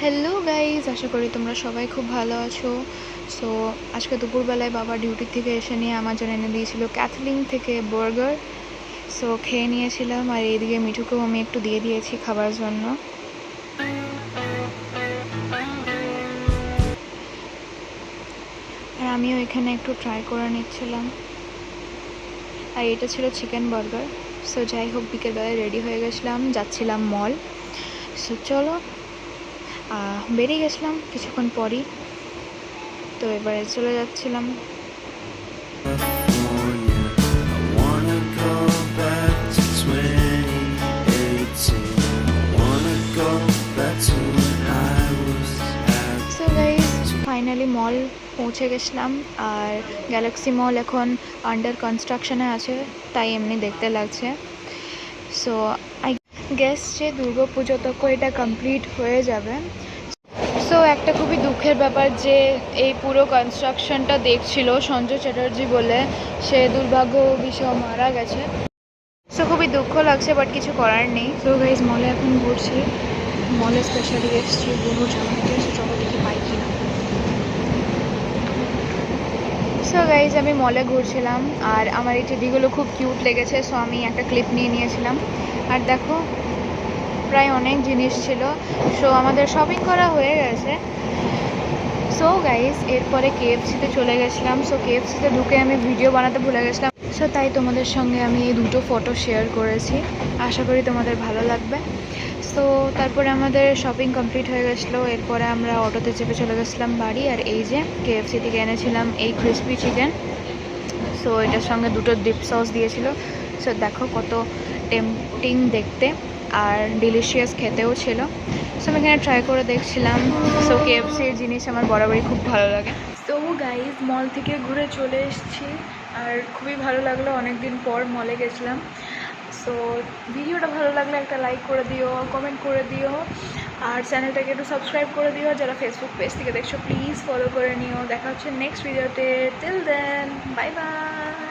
Hello guys, আশা করি তোমরা সবাই খুব ভালো আছো। সো আজকে দুপুরবেলায় বাবা ডিউটি থেকে এসে নিয়ে আমার জন্য এনে দিয়েছিল ক্যাথলিং থেকে বার্গার। সো খেয়ে নিয়েছিলাম, আর এইদিকে মিঠুকেও আমি একটু দিয়ে দিয়েছি খাবার জন্য। আর আমিও এখানে একটু ট্রাই করে নিচ্ছিলাম। আর এটা ছিল চিকেন বার্গার। সো যাই হোক, বিকেলবেলায় রেডি হয়ে গেছিলাম, যাচ্ছিলাম মল। সো চলো, বেরিয়ে গেছিলাম কিছুক্ষণ পরই। তো এবারে চলে যাচ্ছিলাম। ফাইনালি মল পৌঁছে গেছিলাম। আর গ্যালাক্সি মল এখন আন্ডার কনস্ট্রাকশনে আছে, তাই এমনি দেখতে লাগছে। সো আই গেস যে দুর্গা পুজো তক এটা কমপ্লিট হয়ে যাবে। সো একটা খুবই দুঃখের ব্যাপার যে এই পুরো কনস্ট্রাকশনটা দেখছিল সঞ্জয় চ্যাটার্জি বলে, সে দুর্ভাগ্য বিষয় মারা গেছে। সো খুবই দুঃখ লাগছে, বাট কিছু করার নেই। সো গাইজ, মলে এখন ঘুরছি। মলে স্পেশালি এসছি বহু জামাইকে, চলো দেখি পাই কিনা। সো গাইজ, আমি মলে ঘুরছিলাম আর আমার এই টেডিগুলো খুব কিউট লেগেছে। সো আমি একটা ক্লিপ নিয়ে নিয়েছিলাম। আর দেখো, প্রায় অনেক জিনিস ছিল। সো আমাদের শপিং করা হয়ে গেছে। সো গাইজ, এরপরে কেএফসিতে চলে গেছিলাম। সো কেএফসিতে ঢুকে আমি ভিডিও বানাতে ভুলে গেছিলাম। সো তাই তোমাদের সঙ্গে আমি এই দুটো ফটো শেয়ার করেছি। আশা করি তোমাদের ভালো লাগবে। সো তারপরে আমাদের শপিং কমপ্লিট হয়ে গেছিলো। এরপরে আমরা অটোতে চেপে চলে গেছিলাম বাড়ি। আর এই যে কেএফসি থেকে এনেছিলাম এই ক্রিসপি চিকেন। সো এটার সঙ্গে দুটো ডিপ সস দিয়েছিল। সো দেখো কত টেম্পটিং দেখতে আর ডিলিশিয়াস খেতেও ছিল। সো আমি এখানে ট্রাই করে দেখছিলাম। সো কেএফসির জিনিস আমার বরাবরই খুব ভালো লাগে। সো গাইজ, মল থেকে ঘুরে চলে এসেছি আর খুবই ভালো লাগলো, অনেক দিন পর মলে গেছিলাম। সো ভিডিওটা ভালো লাগলে একটা লাইক করে দিও, কমেন্ট করে দিও, আর চ্যানেলটাকে একটু সাবস্ক্রাইব করে দিও। যারা ফেসবুক পেজ থেকে দেখছো প্লিজ ফলো করে নিও। দেখা হচ্ছে নেক্সট ভিডিওতে। Till then, bye by.